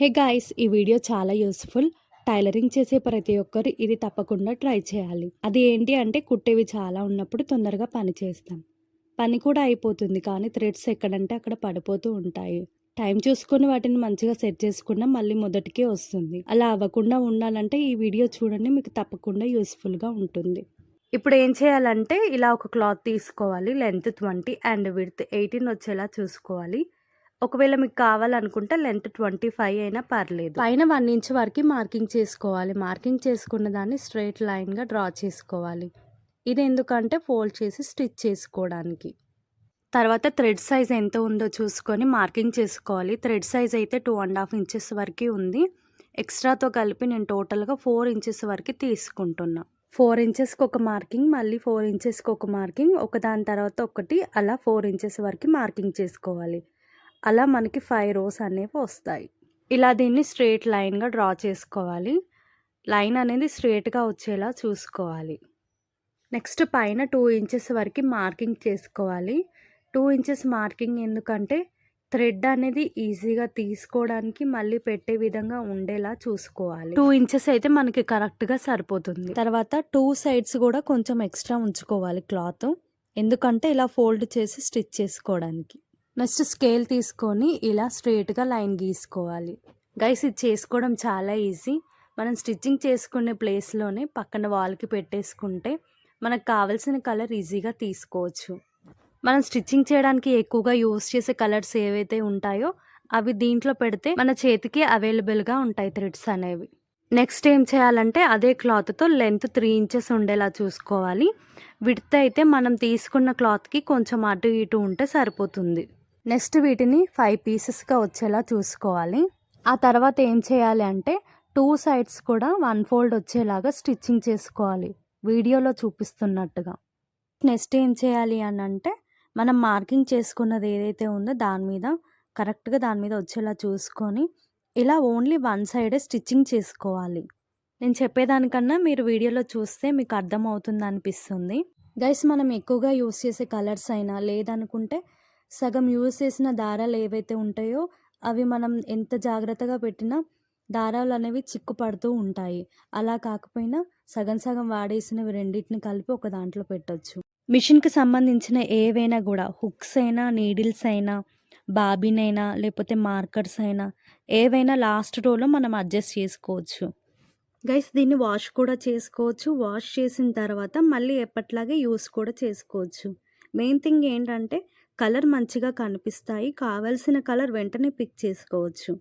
Hey guys, ఈ video చాలా useful. Tailoring చేసే ప్రతి ఒక్కరు ఇది తప్పకుండా ట్రై చేయాలి. అది ఏంటి అంటే కుట్టేవి చాలా ఉన్నప్పుడు తొందరగా పని చేస్తాం. పని కూడా అయిపోతుంది, కానీ థ్రెడ్స్ ఎక్కడంటే అక్కడ పడిపోతూ ఉంటాయి. టైం చూసుకొని వాటిని మంచిగా సెట్ చేసుకున్నా మళ్ళీ మొదటికే వస్తుంది. అలా అవ్వకుండా ఉండాలంటే ఈ వీడియో చూడండి, మీకు తప్పకుండా యూస్ఫుల్గా ఉంటుంది. ఇప్పుడు ఏం చేయాలంటే ఇలా ఒక క్లాత్ తీసుకోవాలి. లెంత్ 20 అండ్ విడ్త్ 18 వచ్చేలా చూసుకోవాలి. ఒకవేళ మీకు కావాలనుకుంటే లెంత్ 25 అయినా పర్లేదు. పైన 1 ఇంచ్ వరకు మార్కింగ్ చేసుకోవాలి. మార్కింగ్ చేసుకున్న దాన్ని స్ట్రైట్ లైన్గా డ్రా చేసుకోవాలి. ఇది ఎందుకంటే ఫోల్డ్ చేసి స్టిచ్ చేసుకోవడానికి. తర్వాత థ్రెడ్ సైజ్ ఎంత ఉందో చూసుకొని మార్కింగ్ చేసుకోవాలి. థ్రెడ్ సైజ్ అయితే 2.5 ఇంచెస్ వరకు ఉంది. ఎక్స్ట్రాతో కలిపి నేను టోటల్గా 4 ఇంచెస్ వరకు తీసుకుంటున్నా. 4 ఇంచెస్కి ఒక మార్కింగ్, మళ్ళీ 4 ఇంచెస్కి ఒక మార్కింగ్, ఒకదాని తర్వాత ఒకటి అలా 4 ఇంచెస్ వరకు మార్కింగ్ చేసుకోవాలి. అలా మనకి 5 రోస్ అనేవి వస్తాయి. ఇలా దీన్ని స్ట్రేట్ లైన్గా డ్రా చేసుకోవాలి. లైన్ అనేది స్ట్రేట్గా వచ్చేలా చూసుకోవాలి. నెక్స్ట్ పైన 2 ఇంచెస్ వరకు మార్కింగ్ చేసుకోవాలి. 2 ఇంచెస్ మార్కింగ్ ఎందుకంటే థ్రెడ్ అనేది ఈజీగా తీసుకోవడానికి మళ్ళీ పెట్టే విధంగా ఉండేలా చూసుకోవాలి. 2 ఇంచెస్ అయితే మనకి కరెక్ట్గా సరిపోతుంది. తర్వాత 2 సైడ్స్ కూడా కొంచెం ఎక్స్ట్రా ఉంచుకోవాలి క్లాత్, ఎందుకంటే ఇలా ఫోల్డ్ చేసి స్టిచ్ చేసుకోవడానికి. నెక్స్ట్ స్కేల్ తీసుకొని ఇలా స్ట్రేట్గా లైన్ గీసుకోవాలి. గైస్, ఇది చేసుకోవడం చాలా ఈజీ. మనం స్టిచ్చింగ్ చేసుకునే ప్లేస్లోనే పక్కన వాల్కి పెట్టేసుకుంటే మనకు కావాల్సిన కలర్ ఈజీగా తీసుకోవచ్చు. మనం స్టిచ్చింగ్ చేయడానికి ఎక్కువగా యూస్ చేసే కలర్స్ ఏవైతే ఉంటాయో అవి దీంట్లో పెడితే మన చేతికి అవైలబుల్గా ఉంటాయి థ్రెడ్స్ అనేవి. నెక్స్ట్ ఏం చేయాలంటే అదే క్లాత్తో లెంత్ 3 ఇంచెస్ ఉండేలా చూసుకోవాలి. విడ్త్ అయితే మనం తీసుకున్న క్లాత్కి కొంచెం అటు ఇటు ఉంటే సరిపోతుంది. నెక్స్ట్ వీటిని 5 పీసెస్గా వచ్చేలా చూసుకోవాలి. ఆ తర్వాత ఏం చేయాలి అంటే 2 సైడ్స్ కూడా 1 ఫోల్డ్ వచ్చేలాగా స్టిచ్చింగ్ చేసుకోవాలి, వీడియోలో చూపిస్తున్నట్టుగా. నెక్స్ట్ ఏం చేయాలి అని అంటే మనం మార్కింగ్ చేసుకున్నది ఏదైతే ఉందో దాని మీద కరెక్ట్గా వచ్చేలా చూసుకొని ఇలా ఓన్లీ 1 సైడే స్టిచ్చింగ్ చేసుకోవాలి. నేను చెప్పేదానికన్నా మీరు వీడియోలో చూస్తే మీకు అర్థమవుతుంది అనిపిస్తుంది. గైస్, మనం ఎక్కువగా యూస్ చేసే కలర్స్ అయినా లేదనుకుంటే సగం యూజ్ చేసిన దారాలు ఏవైతే ఉంటాయో అవి మనం ఎంత జాగ్రత్తగా పెట్టినా దారాలు అనేవి చిక్కుపడుతూ ఉంటాయి. అలా కాకపోయినా సగం సగం వాడేసినవి రెండింటిని కలిపి ఒక దాంట్లో పెట్టొచ్చు. మిషన్కి సంబంధించిన ఏవైనా కూడా హుక్స్ అయినా, నీడిల్స్ అయినా, బాబిన్ అయినా, లేకపోతే మార్కర్స్ అయినా ఏవైనా లాస్ట్ రోలో మనం అడ్జస్ట్ చేసుకోవచ్చు. గైస్, దీన్ని వాష్ కూడా చేసుకోవచ్చు. వాష్ చేసిన తర్వాత మళ్ళీ ఎప్పట్లాగే యూస్ కూడా చేసుకోవచ్చు. మెయిన్ థింగ్ ఏంటంటే కలర్ మంచిగా కనిపిస్తాయి. కావాల్సిన కలర్ వెంటనే పిక్ చేసుకోవచ్చు.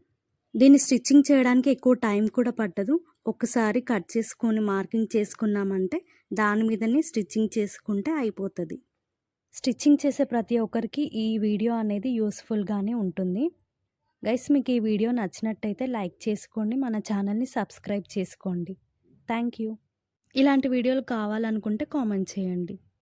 దీన్ని స్టిచ్చింగ్ చేయడానికి ఎక్కువ టైం కూడా పట్టదు. ఒకసారి కట్ చేసుకొని మార్కింగ్ చేసుకున్నామంటే దాని మీదనే స్టిచ్చింగ్ చేసుకుంటే అయిపోతుంది. స్టిచ్చింగ్ చేసే ప్రతి ఒక్కరికి ఈ వీడియో అనేది యూస్ఫుల్గానే ఉంటుంది. గైస్, మీకు ఈ వీడియో నచ్చినట్టయితే లైక్ చేసుకోండి, మన ఛానల్ని సబ్స్క్రైబ్ చేసుకోండి. Thank you. ఇలాంటి వీడియోలు కావాలనుకుంటే కామెంట్ చేయండి.